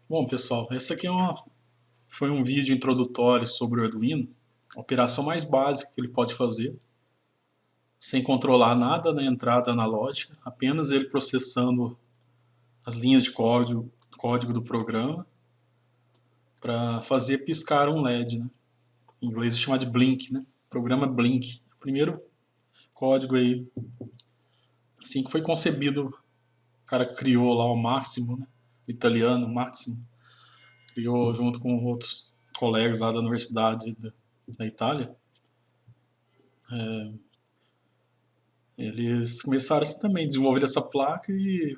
Bom, pessoal, esse aqui foi um vídeo introdutório sobre o Arduino, a operação mais básica que ele pode fazer, sem controlar nada na entrada analógica, apenas ele processando as linhas de código do programa para fazer piscar um LED, né? Em inglês é chamado de Blink, né? Programa Blink. O primeiro código aí, assim que foi concebido, o cara criou lá o Máximo, né? O italiano, Máximo, criou junto com outros colegas lá da Universidade da Itália. Eles começaram assim também, desenvolver essa placa e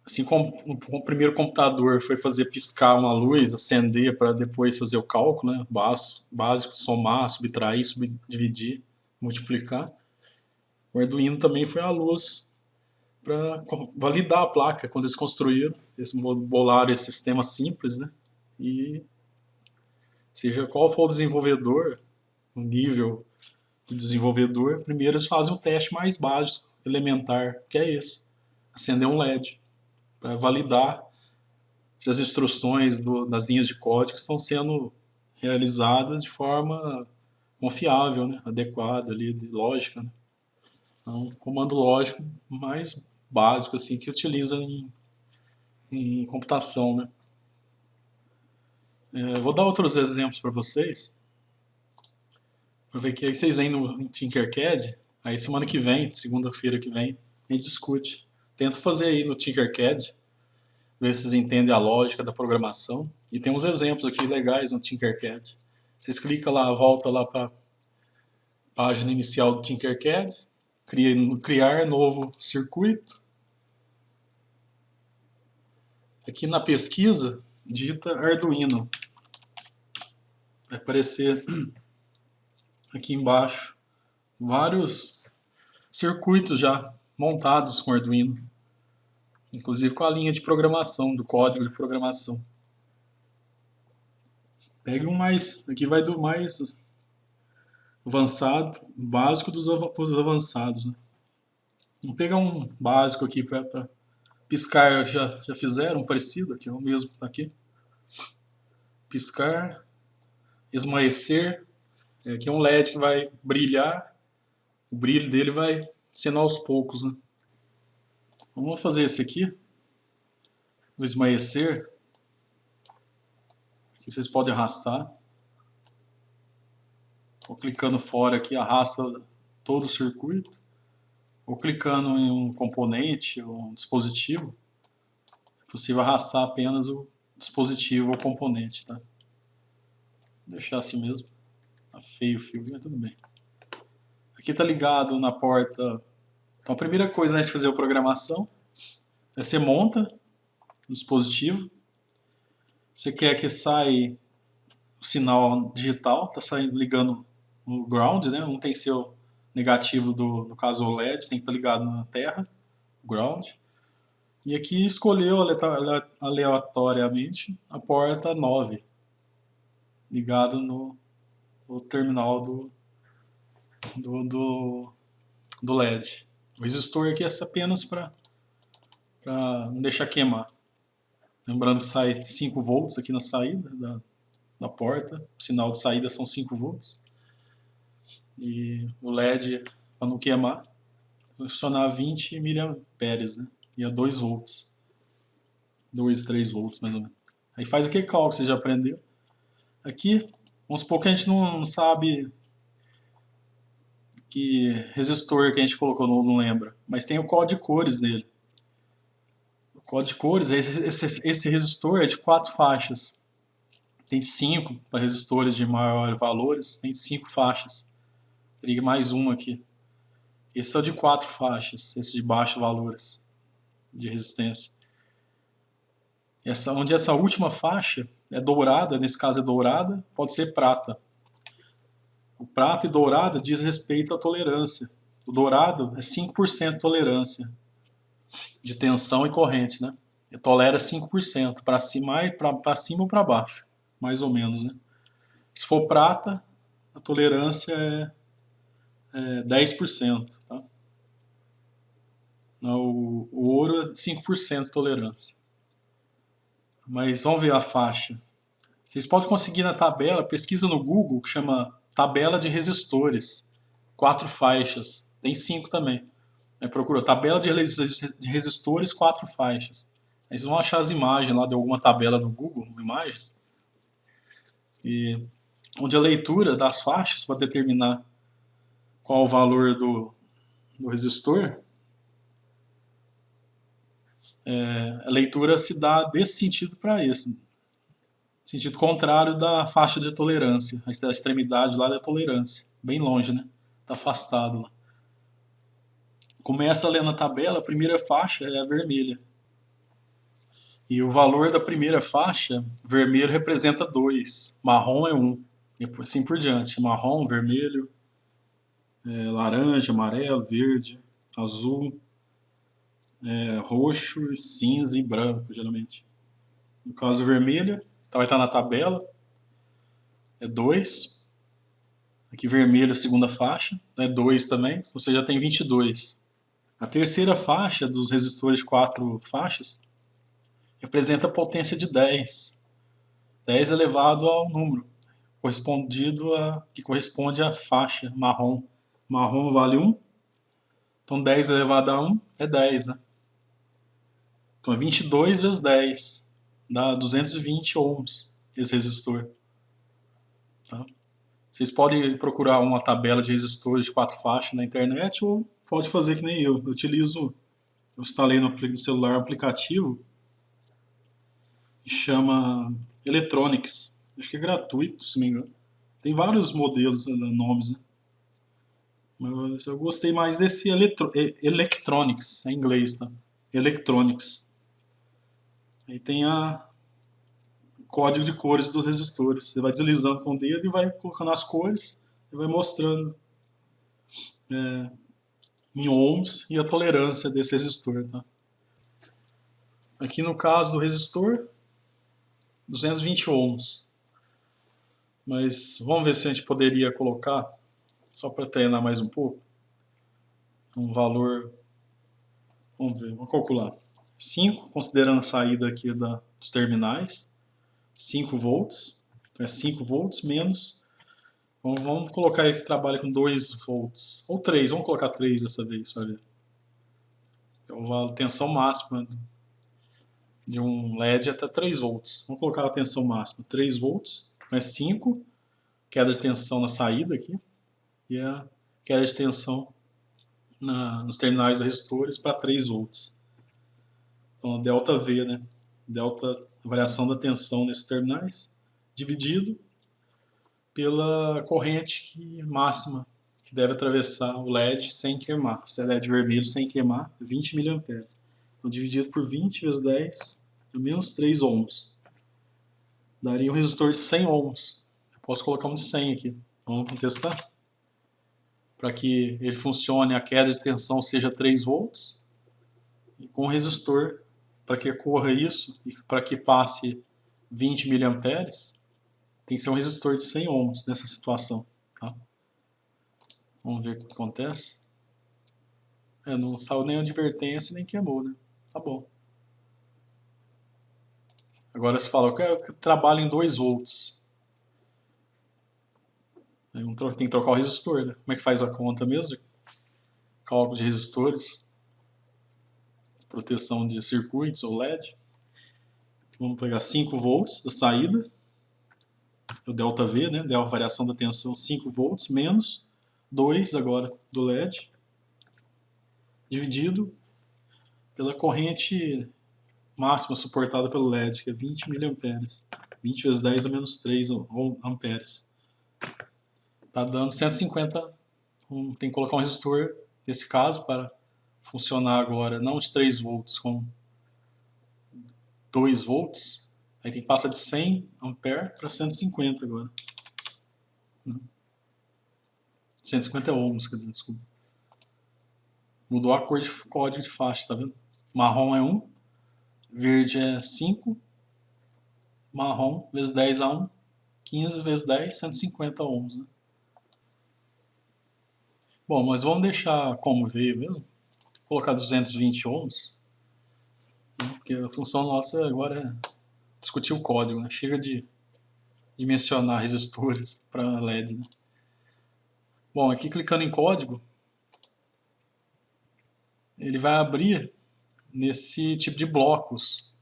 assim como o primeiro computador foi fazer piscar uma luz, acender para depois fazer o cálculo, né, básico, somar, subtrair, subdividir, multiplicar. O Arduino também foi a luz para validar a placa quando eles construíram, eles bolaram esse sistema simples, né? E seja qual for o desenvolvedor, o nível do desenvolvedor, primeiro eles fazem o teste mais básico, elementar, que é esse, acender um LED para validar se as instruções das linhas de código estão sendo realizadas de forma confiável, né, adequada ali, de lógica, né? Então, um comando lógico mais básico assim que utiliza em computação, né? Vou dar outros exemplos para vocês, para ver que aí vocês vêm no Tinkercad, aí semana que vem, segunda-feira que vem, a gente discute. Tento fazer aí no Tinkercad, ver se vocês entendem a lógica da programação. E tem uns exemplos aqui legais no Tinkercad. Vocês clicam lá, volta lá para a página inicial do Tinkercad, criar novo circuito. Aqui na pesquisa, digita Arduino. Vai aparecer aqui embaixo vários circuitos já montados com Arduino, inclusive com a linha de programação, do código de programação. Pegue um mais, aqui vai do mais avançado, básico dos avançados, né? Vamos pegar um básico aqui para piscar, já fizeram um parecido, aqui é o mesmo que está aqui. Piscar, esmaecer, aqui é um LED que vai brilhar, o brilho dele vai sendo aos poucos, né? Vamos fazer esse aqui, o esmaecer, que vocês podem arrastar. Ou clicando fora aqui, arrasta todo o circuito. Ou clicando em um componente ou um dispositivo, é possível arrastar apenas o dispositivo ou componente, tá? Vou deixar assim mesmo. Tá feio o fio, mas tudo bem. Aqui tá ligado na porta. Então a primeira coisa, né, de fazer a programação é você monta o dispositivo. Você quer que saia o sinal digital, tá saindo ligando no ground, né? Um tem seu negativo no caso o LED, tem que estar ligado na terra, ground. E aqui escolheu aleatoriamente a porta 9, ligado no terminal do LED. O resistor aqui é apenas para não deixar queimar. Lembrando que sai 5 volts aqui na saída da porta, o sinal de saída são 5 volts. E o LED, para não queimar, vai funcionar a 20 miliamperes, né? E a 2 volts. 2, 3 volts mais ou menos. Aí faz aquele cálculo que você já aprendeu. Aqui, vamos supor que a gente não sabe que resistor que a gente colocou, não lembra. Mas tem o código de cores dele. O código de cores, esse resistor é de 4 faixas. Tem 5 para resistores de maiores valores, tem 5 faixas. Teria mais uma aqui. Esse é o de 4 faixas, esse de baixos valores de resistência. Onde essa última faixa é dourada, nesse caso é dourada, pode ser prata. O prata e dourado diz respeito à tolerância. O dourado é 5% de tolerância de tensão e corrente, né? Ele tolera 5%, para cima ou para baixo, mais ou menos, né? Se for prata, a tolerância é 10%, tá? O ouro é 5% de tolerância. Mas vamos ver a faixa. Vocês podem conseguir na tabela, pesquisa no Google, que chama tabela de resistores. 4 faixas. Tem 5 também. Procura tabela de resistores, 4 faixas. Aí vocês vão achar as imagens lá de alguma tabela no Google, imagens. E onde a leitura das faixas para determinar qual o valor do resistor, a leitura se dá desse sentido para esse. Sentido contrário da faixa de tolerância. A extremidade lá da tolerância. Bem longe, né? Está afastado lá. Começa a ler na tabela, a primeira faixa é a vermelha. E o valor da primeira faixa, vermelho representa 2, marrom é 1. E assim por diante. Marrom, vermelho, laranja, amarelo, verde, azul, roxo, cinza e branco, geralmente. No caso vermelha, vai estar na tabela, é 2. Aqui vermelho, a segunda faixa, é 2 também, você já tem 22. A terceira faixa dos resistores de 4 faixas representa a potência de 10. 10 elevado ao número, que corresponde à faixa marrom. Marrom vale 1, então 10 elevado a 1 é 10, né? Então é 22 vezes 10, dá 220 ohms esse resistor. Tá? Vocês podem procurar uma tabela de resistores de 4 faixas na internet ou pode fazer que nem eu. Eu instalei no celular um aplicativo que chama Electronics. Acho que é gratuito, se não me engano. Tem vários modelos, nomes, né? Mas eu gostei mais desse Electronics, em inglês, tá? Electronics. Aí tem o código de cores dos resistores. Você vai deslizando com o dedo e vai colocando as cores e vai mostrando em ohms e a tolerância desse resistor, tá? Aqui no caso do resistor, 220 ohms. Mas vamos ver se a gente poderia colocar, só para treinar mais um pouco, um valor, vamos ver, vamos calcular. 5, considerando a saída aqui dos terminais, 5 volts, então é 5 volts menos, vamos colocar aí que trabalha com 2 volts, ou 3, vamos colocar 3 dessa vez, para ver. Então, a tensão máxima de um LED é até 3 volts. Vamos colocar a tensão máxima 3 volts, mais 5, queda de tensão na saída aqui, e a queda de tensão nos terminais dos resistores para 3 volts. Então, delta V, né? Delta, a variação da tensão nesses terminais, dividido pela corrente máxima que deve atravessar o LED sem queimar. Se é LED vermelho sem queimar, 20 mA. Então, dividido por 20 vezes 10, é menos 3 ohms. Daria um resistor de 100 ohms. Eu posso colocar um de 100 aqui. Vamos testar? Para que ele funcione, a queda de tensão seja 3 volts. E com o resistor, para que ocorra isso, e para que passe 20 mA, tem que ser um resistor de 100 ohms nessa situação. Tá? Vamos ver o que acontece. Não saiu nem advertência, nem queimou, né? Tá bom. Agora você fala, eu quero que trabalhe em 2 volts. Tem que trocar o resistor, né? Como é que faz a conta mesmo? Cálculo de resistores. Proteção de circuitos ou LED. Vamos pegar 5 volts da saída. O delta V, né? A variação da tensão 5 volts menos 2 agora do LED. Dividido pela corrente máxima suportada pelo LED, que é 20 mA. 20 vezes 10 a menos 3 amperes. Está dando 150. Tem que colocar um resistor, nesse caso, para funcionar agora, não de 3 volts, com 2 volts. Aí tem que passar de 100 ampere para 150 agora. 150 ohms, quer dizer, desculpa. Mudou a cor de código de faixa, tá vendo? Marrom é 1, verde é 5, marrom vezes 10 a 1, 15 vezes 10, 150 ohms. Né? Bom, mas vamos deixar como veio mesmo. Vou colocar 220 ohms. Porque a função nossa agora é discutir o código, né? Chega de mencionar resistores para LED, né? Bom, aqui clicando em código, ele vai abrir nesse tipo de blocos.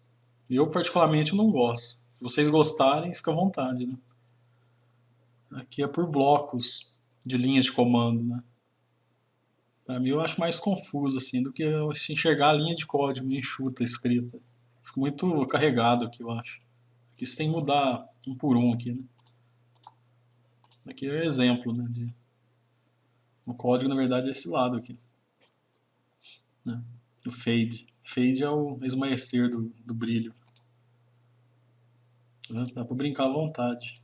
Eu particularmente não gosto. Se vocês gostarem, fica à vontade, né? Aqui é por blocos de linhas de comando, né? Para mim eu acho mais confuso assim do que enxergar a linha de código enxuta escrita. Fico muito carregado aqui, eu acho. Aqui você tem que mudar um por um aqui, né? Aqui é exemplo, né? O código na verdade é esse lado aqui, né? O fade. Fade é o esmaecer do brilho. Dá para brincar à vontade.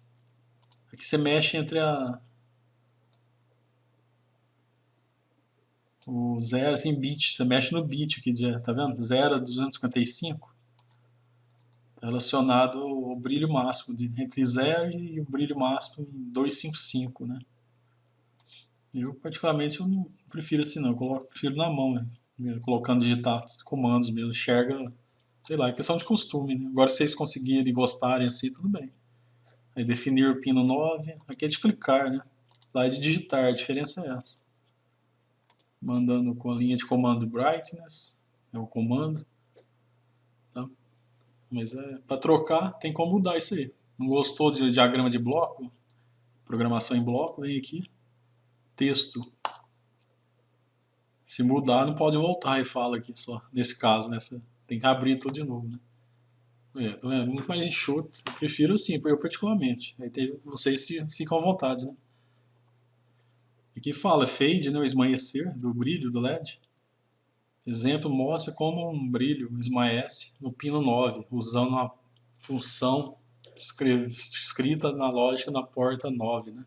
Aqui você mexe entre o 0, assim, bit. Você mexe no bit aqui, tá vendo? 0 a 255. Está relacionado ao brilho máximo, entre 0 e o brilho máximo em 255, né? Eu, particularmente, eu não prefiro assim, não. Eu prefiro na mão, né? Colocando digitar comandos mesmo. Enxerga, sei lá, é questão de costume, né? Agora, se vocês conseguirem e gostarem assim, tudo bem. Aí, definir o pino 9. Aqui é de clicar, né? Lá é de digitar, a diferença é essa. Mandando com a linha de comando brightness, é o comando, tá? Mas para trocar tem como mudar isso aí. Não gostou de diagrama de bloco? Programação em bloco, vem aqui, texto. Se mudar não pode voltar e fala aqui só, nesse caso, tem que abrir tudo de novo, né? Então é muito mais enxuto. Eu prefiro assim, eu particularmente. Aí vocês ficam à vontade, né? Aqui fala fade, né, o esmaecer do brilho do LED. Exemplo mostra como um brilho esmaece no pino 9, usando uma função escrita na lógica na porta 9, né?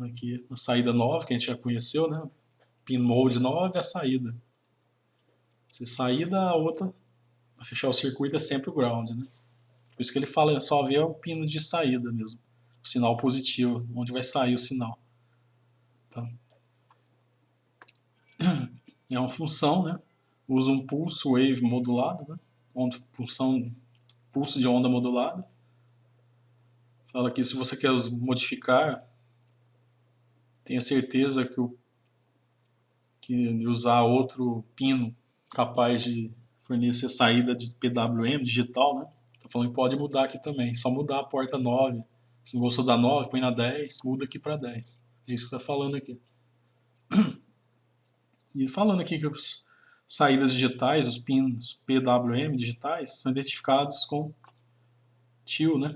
Aqui a saída 9, que a gente já conheceu, né? Pin mode 9 é a saída. Se saída, a outra, para fechar o circuito, é sempre o ground, né? Por isso que ele fala, só vê o pino de saída mesmo. O sinal positivo, onde vai sair o sinal. Tá? É uma função, né? Usa um pulso wave modulado, né? Função pulso de onda modulada. Fala que se você quer modificar, tenha certeza que usar outro pino capaz de fornecer saída de PWM digital, né? Tá falando que pode mudar aqui também. Só mudar a porta 9. Se não gostou da 9, põe na 10, muda aqui para 10. É isso que está falando aqui. E falando aqui que as saídas digitais, os pins PWM digitais, são identificados com TIL, né?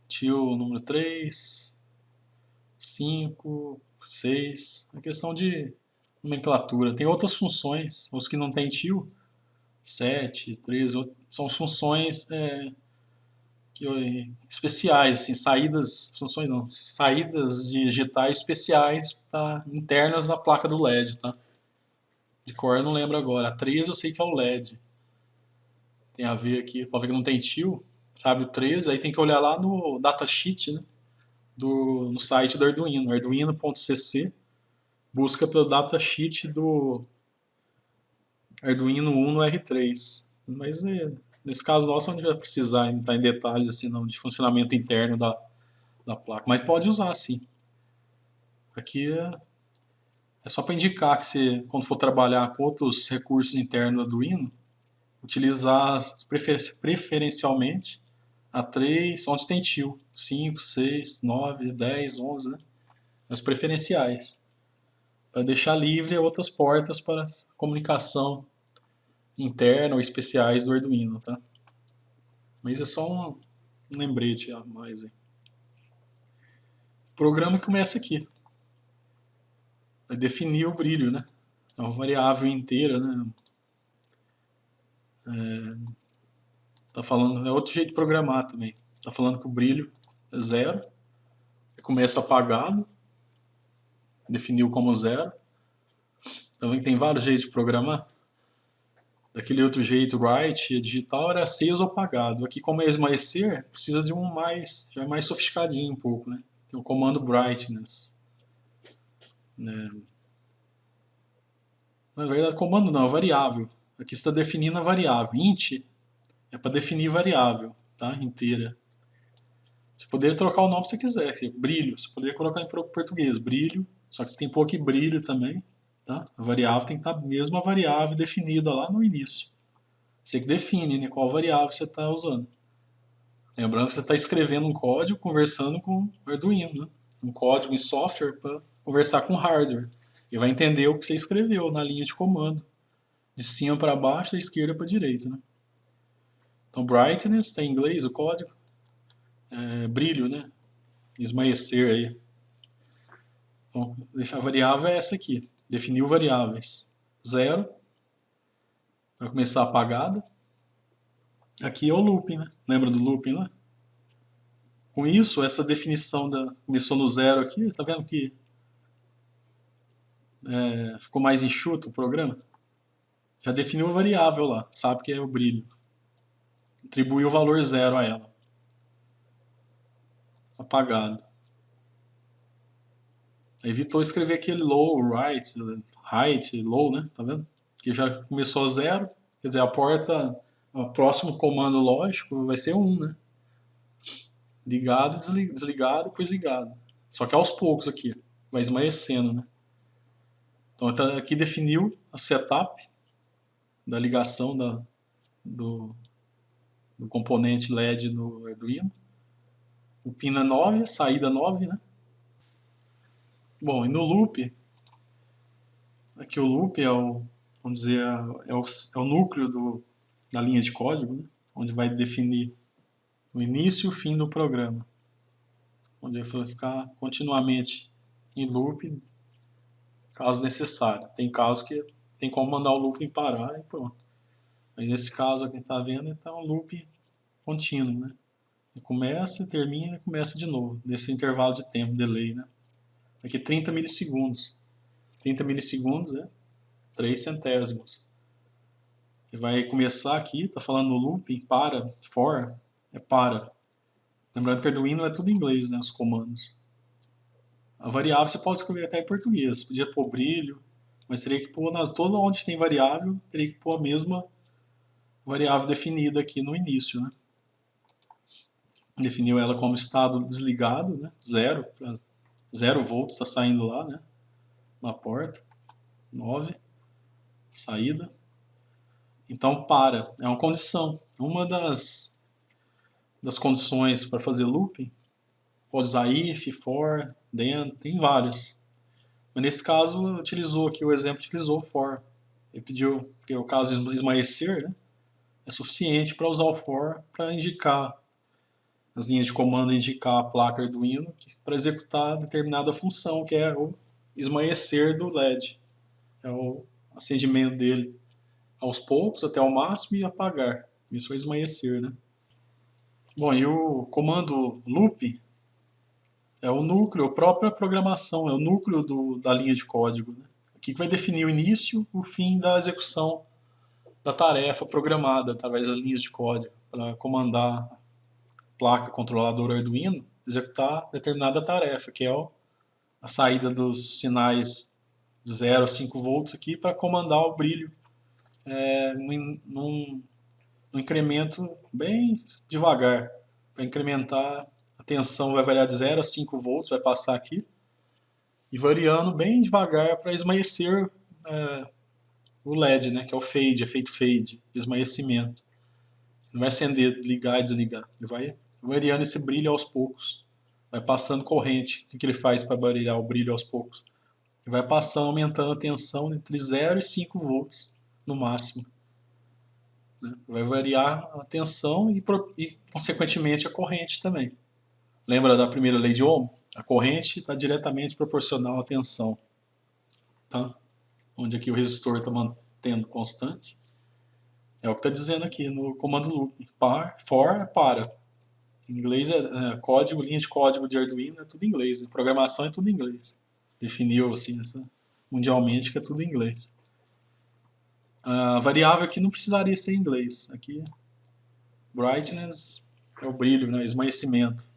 TIL número 3, 5, 6. É questão de nomenclatura. Tem outras funções, os que não tem TIL, 7, 13, são funções especiais, assim, funções não, saídas digitais especiais internas da placa do LED, tá? De cor eu não lembro agora. A 13 eu sei que é o LED. Tem a ver aqui, pode ver que não tem TIL, sabe o 13, aí tem que olhar lá no datasheet, né? No site do Arduino, arduino.cc, busca pelo datasheet do Arduino Uno R3. Mas nesse caso nosso, a gente vai precisar entrar em detalhes assim, não, de funcionamento interno da placa. Mas pode usar sim. Aqui é só para indicar que você, quando for trabalhar com outros recursos internos do Arduino, utilizar preferencialmente a 3, onde tem TIL. 5, 6, 9, 10, 11, né? As preferenciais. Para deixar livre outras portas para comunicação interna ou especiais do Arduino, tá? Mas é só um lembrete a mais aí. O programa começa aqui. Vai definir o brilho, né? É uma variável inteira, né? Tá falando, é outro jeito de programar também. Tá falando que o brilho é 0. Começa apagado. Definiu como 0. Então tem vários jeitos de programar. Daquele outro jeito, write, digital, era aceso ou apagado. Aqui, como é esmaecer, precisa de já é mais sofisticadinho um pouco, né? Tem o comando brightness. Né? Na verdade, comando não, é variável. Aqui está definindo a variável. Int É para definir variável, tá? Inteira. Você poderia trocar o nome se você quiser. Brilho, você poderia colocar em português, brilho, só que você tem que pôr aqui brilho também, tá? A variável tem que estar a mesma variável definida lá no início. Você que define, né, qual variável você está usando. Lembrando que você está escrevendo um código conversando com o Arduino, né? Um código em software para conversar com o hardware. E vai entender o que você escreveu na linha de comando, de cima para baixo, da esquerda para a direita, né? Então, brightness, está em inglês o código. Brilho, né? Esmaecer aí. Então, a variável é essa aqui. Definiu variáveis. 0. Vai começar apagada. Aqui é o looping, né? Lembra do looping lá? Com isso, essa definição começou no 0 aqui. Tá vendo que ficou mais enxuto o programa? Já definiu a variável lá. Sabe que é o brilho. Atribuiu o valor 0 a ela. Apagado. Evitou escrever aquele low, right, height, low, né? Tá vendo? Que já começou a 0. Quer dizer, a porta, o próximo comando lógico vai ser 1, né? Ligado, desligado, depois ligado. Só que aos poucos aqui, vai esmaecendo, né? Então aqui definiu a setup da ligação do componente LED no Arduino. O pin é 9, a saída 9, né? Bom, e no loop, aqui o loop vamos dizer, é o núcleo da linha de código, né? Onde vai definir o início e o fim do programa. Onde vai ficar continuamente em loop, caso necessário. Tem casos que tem como mandar o looping parar e pronto. Mas nesse caso aqui que está vendo, então é um loop contínuo, né? E começa, termina e começa de novo, nesse intervalo de tempo, delay, né? Aqui 30 milissegundos. 30 milissegundos é 3 centésimos. E vai começar aqui, está falando no looping, para, for, é para. Lembrando que Arduino é tudo em inglês, né, os comandos. A variável você pode escrever até em português. Podia pôr brilho, mas teria que pôr, todo onde tem variável, teria que pôr a mesma variável definida aqui no início, né? Definiu ela como estado desligado, né? 0 volts está saindo lá, né? Na porta. 9, saída. Então para, é uma condição. Uma das condições para fazer looping, pode usar if, for, then, tem vários. Mas nesse caso, utilizou aqui, o exemplo utilizou for. Ele pediu, porque o caso de esmaecer, né? É suficiente para usar o for para indicar as linhas de comando, indicar a placa Arduino para executar determinada função, que é o esmaecer do LED. É o acendimento dele aos poucos, até o máximo, e apagar. Isso é esmaecer, né? Bom, e o comando loop é o núcleo, a própria programação, é o núcleo da linha de código, né? Aqui que vai definir o início e o fim da execução da tarefa programada através das linhas de código, para comandar a placa controladora Arduino executar determinada tarefa, que é a saída dos sinais de 0 a 5 volts aqui para comandar o brilho num incremento bem devagar. Para incrementar, a tensão vai variar de 0 a 5 volts, vai passar aqui, e variando bem devagar para esmaecer o LED, né, que é o fade, efeito fade, esmaecimento. Não vai acender, ligar e desligar. Ele vai variando esse brilho aos poucos. Vai passando corrente. O que ele faz para variar o brilho aos poucos? Ele vai passando, aumentando a tensão entre 0 e 5 volts no máximo. Vai variar a tensão e, consequentemente, a corrente também. Lembra da primeira lei de Ohm? A corrente está diretamente proporcional à tensão. Tá? Onde aqui o resistor está mantendo constante. É o que está dizendo aqui no comando loop. For é para. Em inglês código, linha de código de Arduino é tudo em inglês. Programação é tudo em inglês. Definiu assim, mundialmente que é tudo em inglês. A variável aqui não precisaria ser em inglês. Aqui, brightness é o brilho, né? Esmaecimento.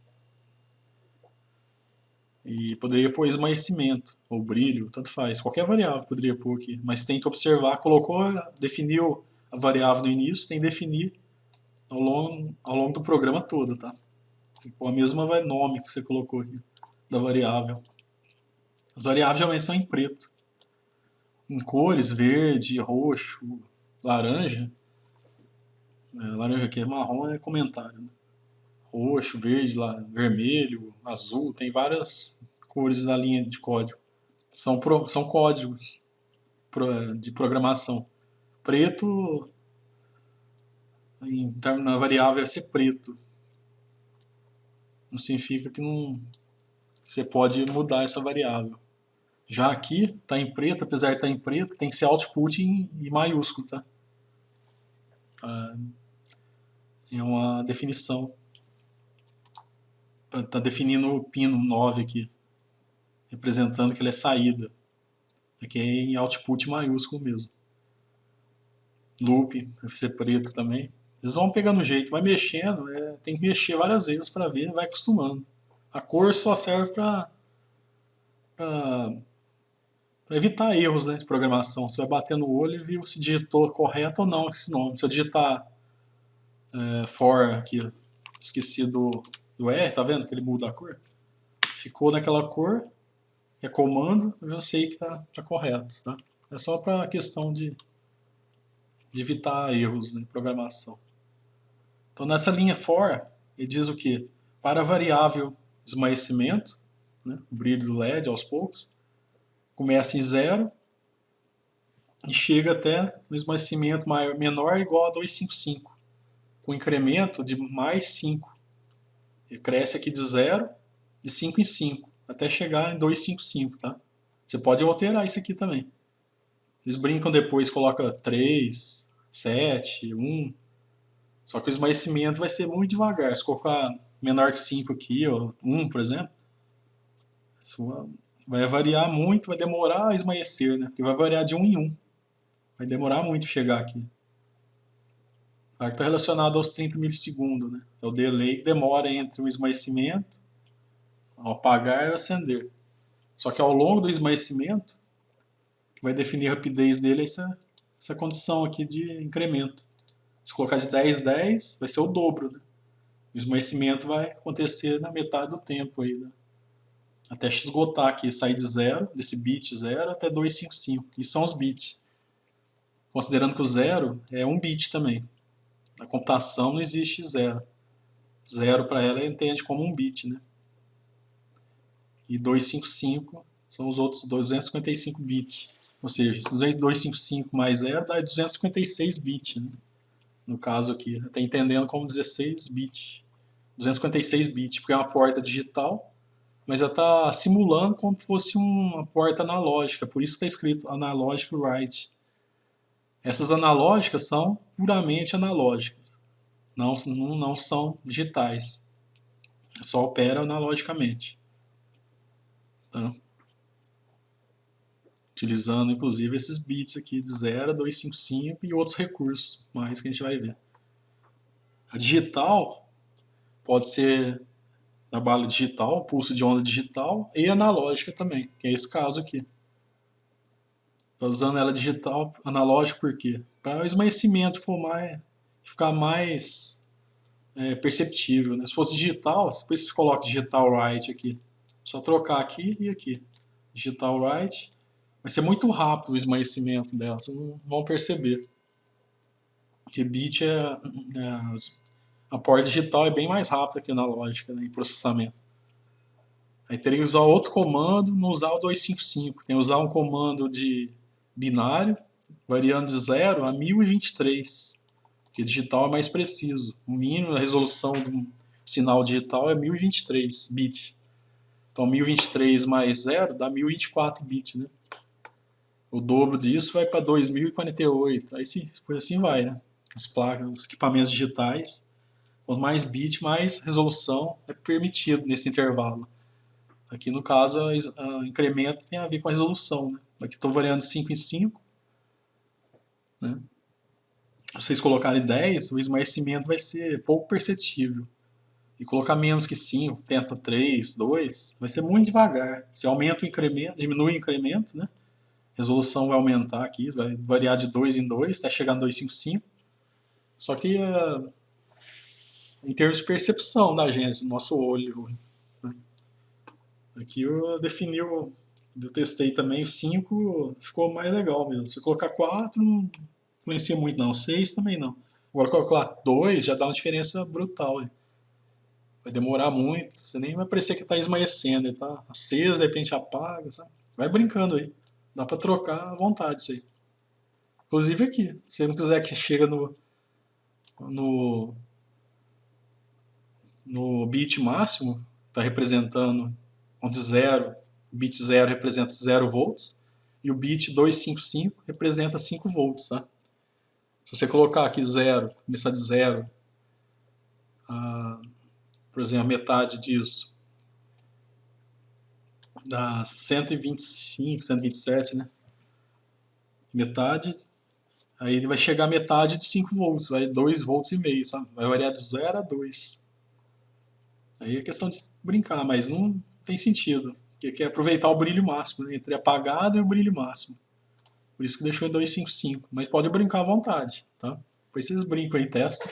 E poderia pôr esmaecimento, ou brilho, tanto faz. Qualquer variável poderia pôr aqui. Mas tem que observar, definiu a variável no início, tem que definir ao longo do programa todo, tá? Tipo, a mesma nome que você colocou aqui, da variável. As variáveis geralmente estão em preto. Em cores, verde, roxo, laranja. Laranja aqui é marrom, é comentário, né? Roxo, verde, vermelho, azul, tem várias cores na linha de código. São códigos de programação. Preto, na variável, é ser preto. Não significa que não, você pode mudar essa variável. Já aqui, está em preto, apesar de estar em preto, tem que ser output em maiúsculo, tá? É uma definição. Está definindo o pino 9 aqui, representando que ele é saída. Aqui é em output maiúsculo mesmo. Loop, vai ser preto também. Eles vão pegando jeito, vai mexendo, tem que mexer várias vezes para ver, vai acostumando. A cor só serve para evitar erros, né, de programação. Você vai bater no olho e viu se digitou correto ou não esse nome. Se eu digitar for aqui, esqueci do R, tá vendo que ele muda a cor? Ficou naquela cor, é comando, eu sei que tá correto, tá? É só para questão de evitar erros, né, de programação. Então nessa linha for, ele diz o quê? Para a variável esmaecimento, né, o brilho do LED aos poucos, começa em 0 e chega até um esmaecimento menor igual a 255, com incremento de mais 5. Ele cresce aqui de 0, de 5 em 5, até chegar em 255, tá? Você pode alterar isso aqui também. Eles brincam depois, coloca 3, 7, 1. Só que o esmaecimento vai ser muito devagar. Se colocar menor que 5 aqui, ó, 1, por exemplo, vai variar muito, vai demorar a esmaecer, né? Porque vai variar de 1 em 1. Vai demorar muito chegar aqui. Está relacionado aos 30 milissegundos, né? É o delay que demora entre o esmaecimento, ao apagar e o acender. Só que ao longo do esmaecimento, vai definir a rapidez dele é essa condição aqui de incremento. Se colocar de 10, 10, vai ser o dobro, né? O esmaecimento vai acontecer na metade do tempo aí, né? Até esgotar aqui, sair de 0, desse bit 0 até 255. Isso são os bits. Considerando que o 0 é 1 bit também. Na computação não existe 0. 0 para ela entende como 1 bit, né? E 255 são os outros 255 bits. Ou seja, 255 mais 0 dá 256 bits, né? No caso aqui, está entendendo como 16 bits. 256 bits, porque é uma porta digital, mas ela está simulando como se fosse uma porta analógica, por isso está escrito Analógico Write. Essas analógicas são puramente analógicas, não são digitais, só opera analogicamente. Tá? Utilizando inclusive esses bits aqui de 0 a 255 e outros recursos mais que a gente vai ver. A digital pode ser na bala digital, pulso de onda digital e analógica também, que é esse caso aqui. Estou usando ela digital, analógico por quê? Para o esmaecimento ficar mais perceptível, né? Se fosse digital, depois você coloca digital write aqui. Só trocar aqui e aqui. Digital write. Vai ser muito rápido o esmaecimento dela, vocês não vão perceber. Porque bit a porta digital é bem mais rápida que a analógica, né, em processamento. Aí teria que usar outro comando, não usar o 255. Tem que usar um comando de binário, variando de 0 a 1023. Porque digital é mais preciso. O mínimo, a resolução do sinal digital é 1023 bits. Então 1023 mais 0 dá 1024 bits, né? O dobro disso vai para 2048. Aí sim, por assim vai, né? As placas, os equipamentos digitais, quanto mais bit, mais resolução é permitido nesse intervalo. Aqui no caso, o incremento tem a ver com a resolução, né? Aqui estou variando de 5 em 5. Né? Se vocês colocarem 10, o esmaecimento vai ser pouco perceptível. E colocar menos que 5, tenta 3, 2, vai ser muito devagar. Você aumenta o incremento, diminui o incremento, né? A resolução vai aumentar aqui, vai variar de 2 em 2, até chegar em 255. Só que em termos de percepção da gente, do nosso olho. Né? Aqui eu testei também, o 5 ficou mais legal mesmo. Se eu colocar 4, não influencia muito não, 6 também não. Agora colocar 2 já dá uma diferença brutal. Hein? Vai demorar muito, você nem vai parecer que está esmaecendo, ele tá aceso, de repente apaga, sabe? Vai brincando aí. Dá para trocar à vontade isso aí. Inclusive aqui, se você não quiser que chegue no, no bit máximo, está representando onde 0, o bit 0 representa 0 volts, e o bit 255 representa 5 volts, tá? Se você colocar aqui 0, começar de 0, por exemplo, a metade disso, dá 125, 127, né? Metade, aí ele vai chegar a metade de 5 volts, vai 2 volts e meio, sabe? Vai variar de 0 a 2. Aí é questão de brincar, mas não tem sentido. Porque quer aproveitar o brilho máximo, né? Entre apagado e o brilho máximo. Por isso que deixou em 255. Mas pode brincar à vontade, tá? Depois vocês brincam aí, testam.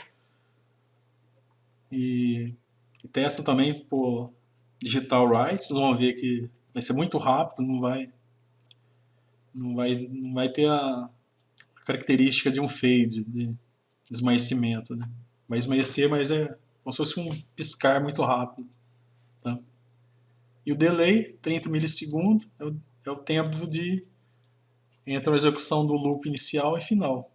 E testam também por digital write. Vocês vão ver que vai ser muito rápido, não vai ter a característica de um fade, de esmaecimento, né? Vai esmaecer, mas é como se fosse um piscar muito rápido, tá? E o delay, 30 milissegundos, é o tempo entre a execução do loop inicial e final.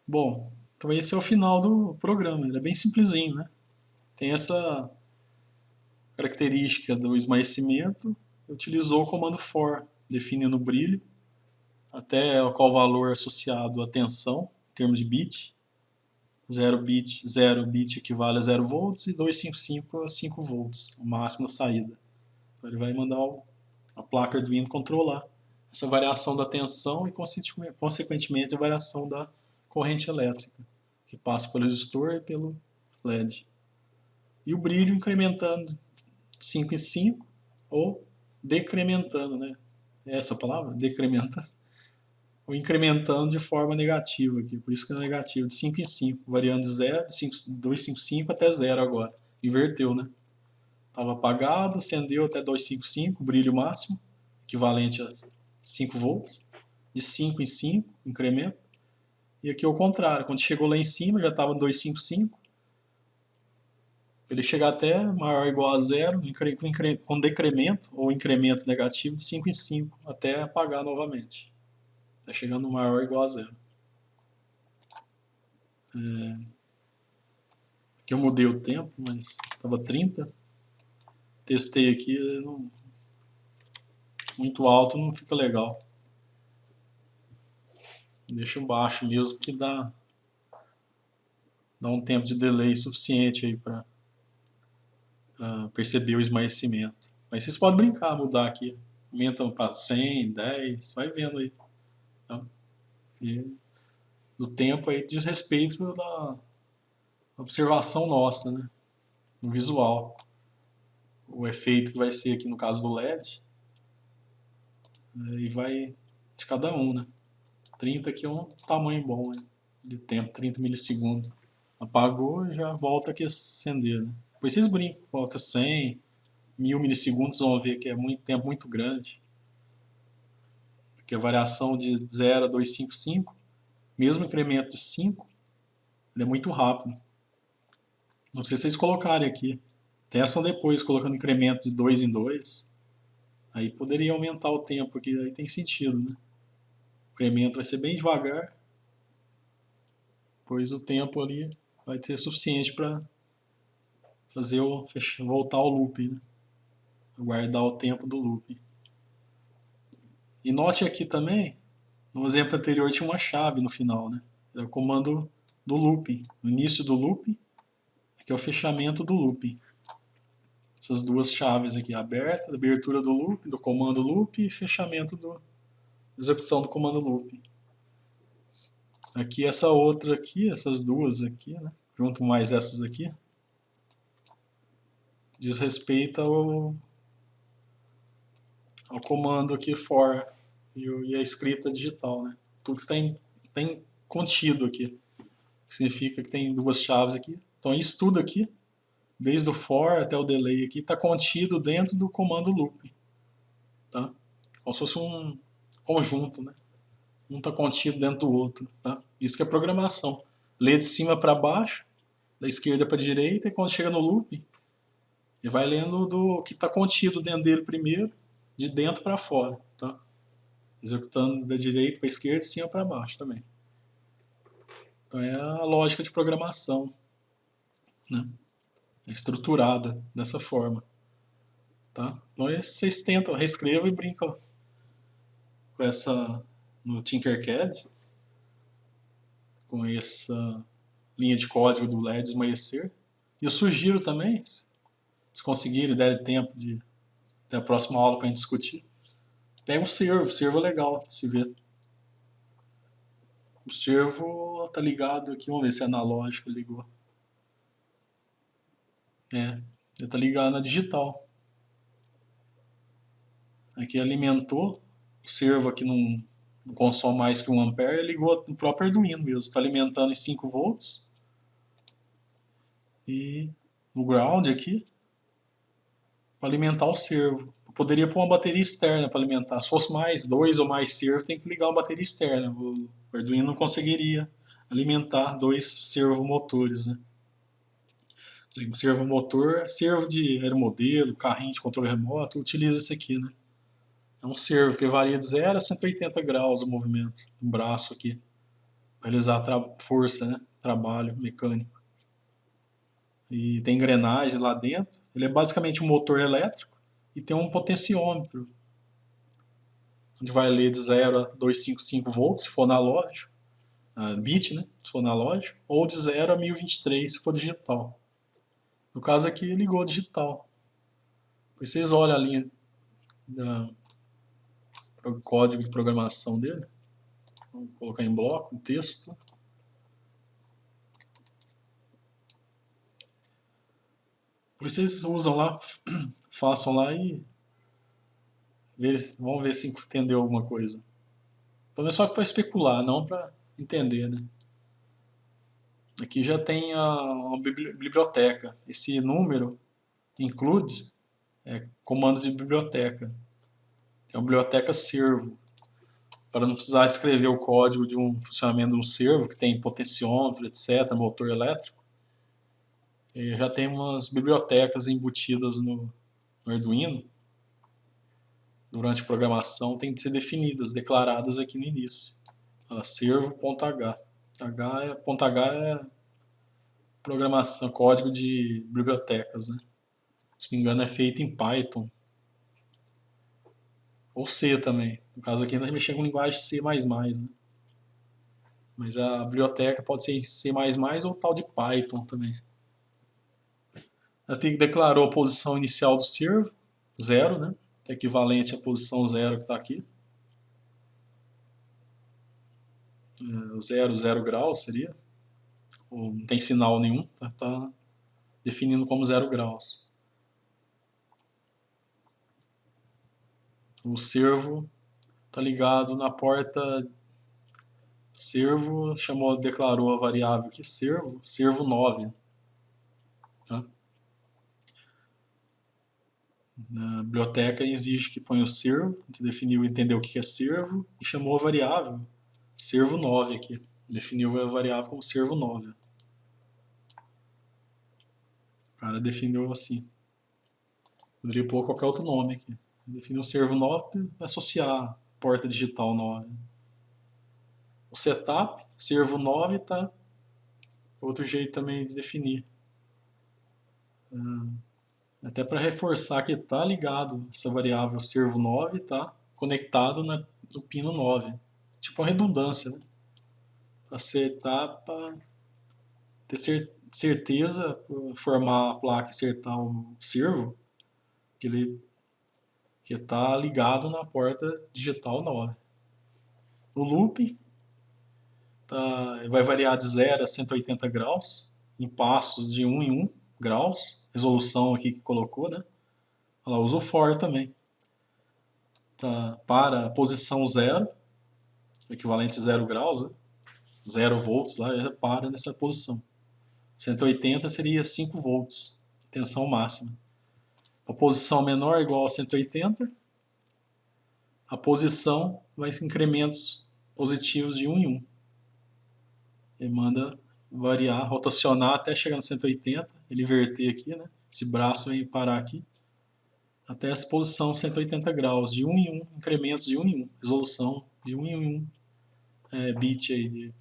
Bom, então esse é o final do programa, ele é bem simplesinho, né? Tem essa característica do esmaecimento, utilizou o comando for, definindo o brilho, até qual valor associado à tensão, em termos de bit. 0 bit equivale a 0 volts e 255 a 5 volts, o máximo da saída. Então ele vai mandar a placa Arduino controlar essa variação da tensão e, consequentemente, a variação da corrente elétrica, que passa pelo resistor e pelo LED. E o brilho incrementando de 5 em 5 ou decrementando, né? É essa a palavra? Decrementando. Ou incrementando de forma negativa aqui, por isso que é negativo, de 5 em 5, variando de 0, de 255 até 0 agora. Inverteu, né? Estava apagado, acendeu até 255, brilho máximo, equivalente a 5 volts, de 5 em 5, incremento. E aqui é o contrário, quando chegou lá em cima já estava 255, ele chegar até maior ou igual a 0, com decremento ou incremento negativo de 5 em 5, até apagar novamente. Está chegando maior ou igual a 0. Aqui eu mudei o tempo, mas estava 30. Testei aqui, muito alto não fica legal. Deixa baixo mesmo, que dá um tempo de delay suficiente aí para perceber o esmaecimento. Mas vocês podem brincar, mudar aqui. Aumentam para 100, 10, vai vendo aí. Tá? E do tempo aí diz respeito da observação nossa, né? No visual. O efeito que vai ser aqui no caso do LED. E vai de cada um, né? 30 aqui é um tamanho bom, né? De tempo, 30 milissegundos. Apagou e já volta aqui a acender, né? Depois vocês brincam, volta 100, 1000 milissegundos, vão ver que é muito tempo muito grande. Porque a variação de 0 a 255, mesmo incremento de 5, ele é muito rápido. Não sei se vocês colocarem aqui. Testam depois, colocando incremento de 2 em 2. Aí poderia aumentar o tempo aqui, aí tem sentido, né? O incremento vai ser bem devagar, pois o tempo ali vai ser suficiente para fazer voltar ao loop, né? Guardar o tempo do loop. E note aqui também, no exemplo anterior tinha uma chave no final, né? É o comando do looping, o início do looping, aqui é o fechamento do looping. Essas duas chaves aqui, abertura do loop, do comando loop e fechamento da execução do comando loop. Aqui essa outra aqui, essas duas aqui, né? Junto mais essas aqui, diz respeito ao comando aqui for e a escrita digital, né? Tudo que tem contido aqui. Significa que tem duas chaves aqui, Então isso tudo aqui, desde o for até o delay aqui, está contido dentro do comando loop. Tá? Como se fosse um conjunto, né? Um está contido dentro do outro. Tá? Isso que é programação. Lê de cima para baixo, da esquerda para a direita, e quando chega no loop, ele vai lendo do que está contido dentro dele primeiro, de dentro para fora. Tá? Executando da direita para a esquerda, de cima para baixo também. Então é a lógica de programação, né? É estruturada dessa forma. Tá? Então vocês tentam, reescrevam e brincam com essa no Tinkercad, com essa linha de código do LED esmaecer. E eu sugiro também, se conseguirem, derem tempo de até a próxima aula para a gente discutir, pega um servo, o servo é legal de se ver. O servo tá ligado aqui, vamos ver se é analógico, ligou. É, ele tá ligado na digital. Aqui alimentou, o servo aqui não consome mais que 1 ampere, ele ligou no próprio Arduino mesmo, está alimentando em 5 volts. E o ground aqui, para alimentar o servo. Eu poderia pôr uma bateria externa para alimentar. Se fosse mais 2 ou mais servos, tem que ligar uma bateria externa. O Arduino não conseguiria alimentar 2 servomotores, né? Servomotor, servo de aeromodelo, carrinho de controle remoto, utiliza esse aqui, né? É um servo que varia de 0 a 180 graus o movimento, um braço aqui, para realizar força, né? Trabalho mecânico. E tem engrenagem lá dentro. Ele é basicamente um motor elétrico e tem um potenciômetro, onde vai ler de 0 a 255 volts, se for analógico, bit, né? Se for analógico, ou de 0 a 1023, se for digital. No caso aqui, ligou digital. Depois vocês olham a linha o código de programação dele. Vou colocar em bloco, em texto. Depois vocês usam lá, façam lá e vamos ver se entendeu alguma coisa. Então é só para especular, não para entender, né? Aqui já tem uma biblioteca. Esse número include comando de biblioteca. É uma biblioteca servo. Para não precisar escrever o código de um funcionamento de um servo, que tem potenciômetro, etc., motor elétrico. E já tem umas bibliotecas embutidas no Arduino. Durante a programação tem que ser definidas, declaradas aqui no início. Servo.h. H é programação, código de bibliotecas, né? Se não me engano é feito em Python. Ou C também. No caso aqui nós mexemos com linguagem C++, né? Mas a biblioteca pode ser em C++ ou tal de Python também. Aqui declarou a posição inicial do servo, 0, né? É equivalente à posição 0 que está aqui. O 0 graus seria. Ou não tem sinal nenhum, está definindo como 0 graus. O servo está ligado na porta servo, declarou a variável aqui servo 9. Tá? Na biblioteca exige que ponha o servo, definiu, entendeu o que é servo e chamou a variável servo 9 aqui. Definiu a variável como servo 9. O cara definiu assim. Poderia pôr qualquer outro nome aqui. Definiu servo 9 para associar porta digital 9. O setup, servo 9, tá outro jeito também de definir. Até para reforçar que está ligado essa variável servo 9, está conectado no pino 9. Tipo uma redundância, né? Para acertar, para ter certeza, formar a placa e acertar o servo, que ele está ligado na porta digital 9. O loop vai variar de 0 a 180 graus, em passos de 1 em 1 graus, resolução aqui que colocou, né? Ela usa o for também. Tá, para a posição 0, equivalente a 0 graus, né? 0 volts lá, para nessa posição. 180 seria 5 volts, tensão máxima. A posição menor é igual a 180, a posição vai em incrementos positivos de 1 em 1. Ele manda variar, rotacionar até chegar no 180, ele inverter aqui, né? Esse braço vem parar aqui, até essa posição 180 graus, de 1 em 1, incrementos de 1 em 1, resolução de 1 em 1 bit aí,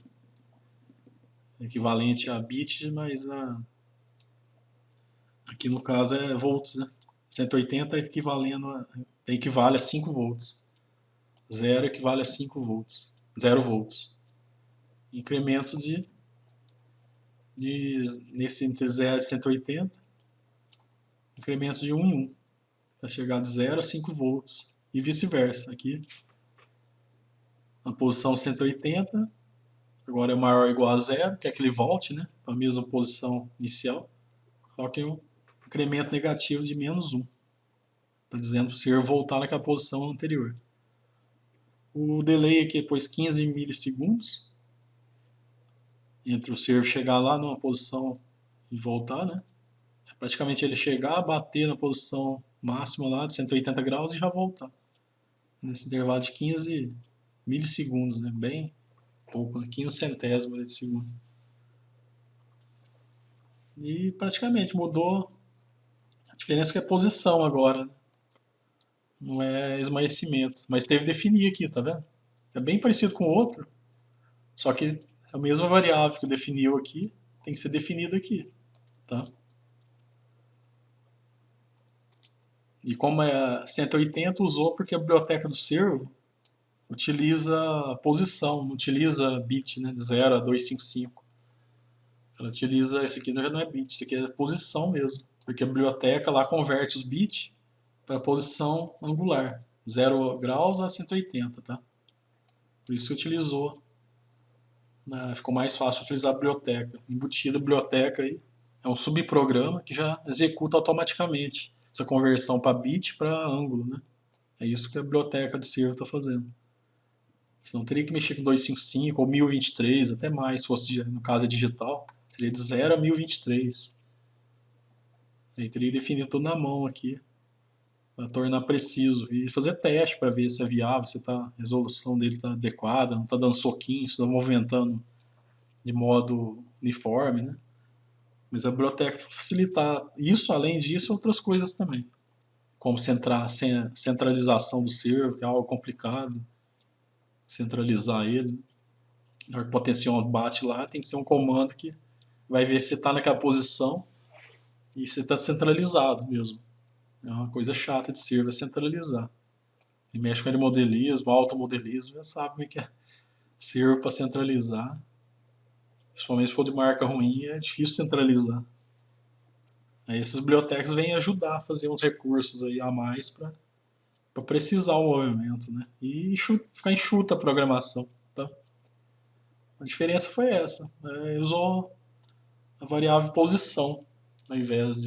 equivalente a bit, mas aqui no caso é volts, né? 180 equivale a 5 volts. 0 equivale a 5 volts. 0 volts. Incremento nesse entre 0 e 180, incrementos de 1 em 1. Para chegar de 0 a 5 volts. E vice-versa. Aqui, na posição 180, agora é maior ou igual a 0, que é que ele volte, né? Para a mesma posição inicial. Coloquem um incremento negativo de menos 1. Está dizendo para o servo voltar naquela posição anterior. O delay aqui depois 15 milissegundos. Entre o servo chegar lá numa posição e voltar, né? Praticamente ele chegar, bater na posição máxima lá de 180 graus e já voltar. Nesse intervalo de 15 milissegundos, né? Bem pouco, né? 15 centésimos de segundo. E praticamente mudou. A diferença é que é posição agora, né? Não é esmaecimento. Mas teve que definir aqui, tá vendo? É bem parecido com o outro, só que a mesma variável que definiu aqui tem que ser definida aqui, tá? E como é 180, usou porque a biblioteca do servo utiliza posição, não utiliza bit, né, de 0 a 255. Ela utiliza, esse aqui não é bit, isso aqui é posição mesmo, porque a biblioteca lá converte os bits para posição angular, 0 graus a 180, tá? Por isso utilizou, né, ficou mais fácil utilizar a biblioteca. Embutida a biblioteca aí, é um subprograma que já executa automaticamente essa conversão para bit para ângulo, né? É isso que a biblioteca de servo está fazendo. Senão teria que mexer com 255 ou 1023, até mais, se fosse, no caso é digital, seria de 0 a 1023. Aí teria que definir tudo na mão aqui, para tornar preciso. E fazer teste para ver se é viável, se a resolução dele está adequada, não está dando soquinho, se está movimentando de modo uniforme, né? Mas a biblioteca facilitar isso, além disso, outras coisas também. Como centralização do servo, que é algo complicado. Centralizar ele. Na hora que o potenciômetro bate lá, tem que ser um comando que vai ver se está naquela posição e se está centralizado mesmo. É uma coisa chata de servo, é centralizar. E mexe com ele modelismo, automodelismo, já sabe como é que é. Servo para centralizar. Principalmente se for de marca ruim, é difícil centralizar. Aí essas bibliotecas vêm ajudar a fazer uns recursos aí a mais para precisar o movimento, né? E ficar enxuta a programação, tá? A diferença foi essa. Usou a variável posição ao invés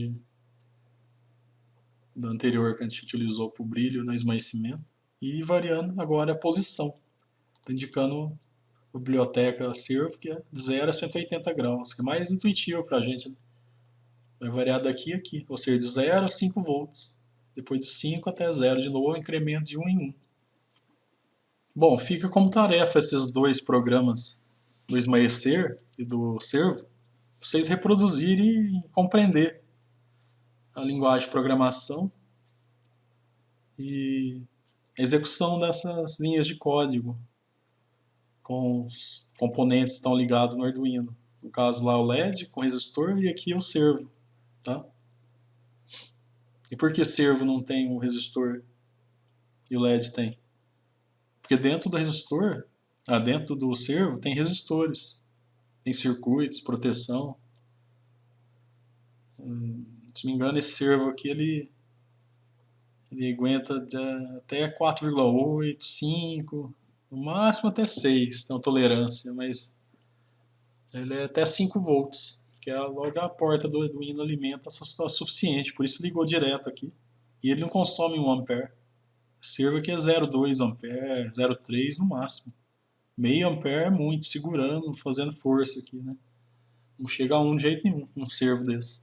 da anterior que a gente utilizou para o brilho no esmaecimento. E variando agora a posição. Está indicando a biblioteca servo que é de 0 a 180 graus, que é mais intuitivo para a gente, né? Vai variar daqui a aqui, ou seja, de 0 a 5 volts. Depois de 5 até 0, de novo, incremento de 1 em 1. Bom, fica como tarefa esses dois programas do esmaecer e do servo, vocês reproduzirem e compreender a linguagem de programação e a execução dessas linhas de código com os componentes que estão ligados no Arduino. No caso lá o LED com resistor e aqui o servo, tá? E por que servo não tem o resistor e o LED tem? Porque dentro do resistor, dentro do servo, tem resistores, tem circuitos, proteção. Se me engano, esse servo aqui ele aguenta até 4,8, 5, no máximo até 6, tem uma tolerância, mas ele é até 5 volts, que é logo a porta do Arduino alimenta é suficiente, por isso ligou direto aqui. E ele não consome 1 ampere. Servo aqui é 0,2 ampere, 0,3 no máximo. Meio ampere é muito, segurando, fazendo força aqui, né? Não chega a 1 de jeito nenhum, um servo desse.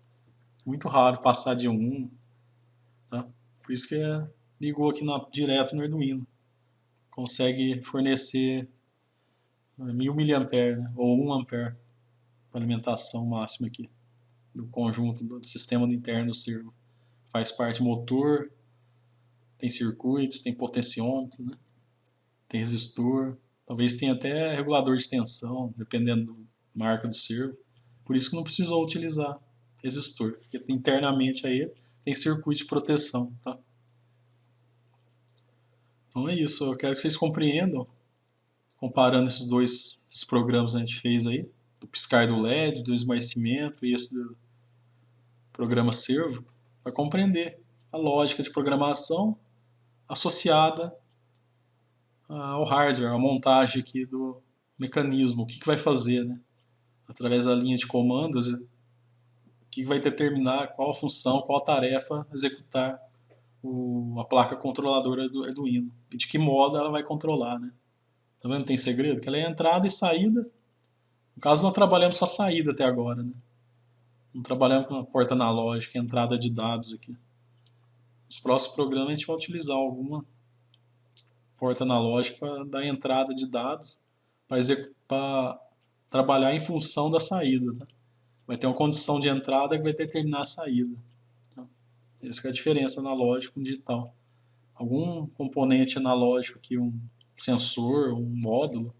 Muito raro passar de 1, tá? Por isso que ligou aqui direto no Arduino. Consegue fornecer 1000 mAh, né? Ou 1 ampere para alimentação máxima aqui do conjunto do sistema interno do servo. Faz parte motor, tem circuitos, tem potenciômetro, né? Tem resistor, talvez tenha até regulador de tensão, dependendo da marca do servo. Por isso que não precisou utilizar resistor, porque internamente aí tem circuito de proteção, tá? Então é isso, eu quero que vocês compreendam, comparando esses programas que a gente fez aí, do piscar do LED, do esmaecimento e esse do programa servo, para compreender a lógica de programação associada ao hardware, a montagem aqui do mecanismo, o que vai fazer, né? Através da linha de comandos, o que vai determinar qual a função, qual a tarefa executar a placa controladora do Arduino e de que modo ela vai controlar, né? Tá vendo? Tem segredo? Que ela é entrada e saída. No caso, nós trabalhamos só saída até agora, né? Não trabalhamos com a porta analógica, entrada de dados aqui. Nos próximos programas a gente vai utilizar alguma porta analógica para dar entrada de dados para trabalhar em função da saída. Tá? Vai ter uma condição de entrada que vai determinar a saída. Tá? Essa é a diferença analógico com digital. Algum componente analógico aqui, um sensor, um módulo,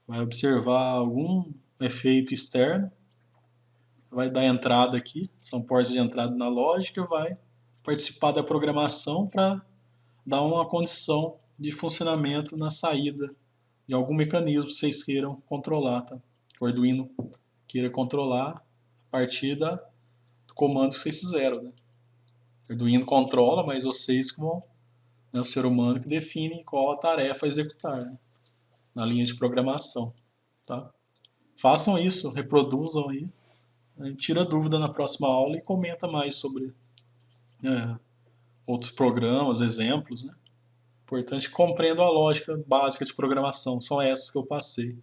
vai observar algum efeito externo, vai dar entrada aqui, são portas de entrada analógica, vai participar da programação para dar uma condição de funcionamento na saída de algum mecanismo que vocês queiram controlar, tá? O Arduino queira controlar a partir do comando que vocês fizeram, né? O Arduino controla, mas vocês que vão, né, o ser humano que define qual a tarefa a executar, né, na linha de programação, tá? Façam isso, reproduzam aí, né, tira dúvida na próxima aula e comenta mais sobre outros programas, exemplos, né? Importante que compreendam a lógica básica de programação, são essas que eu passei.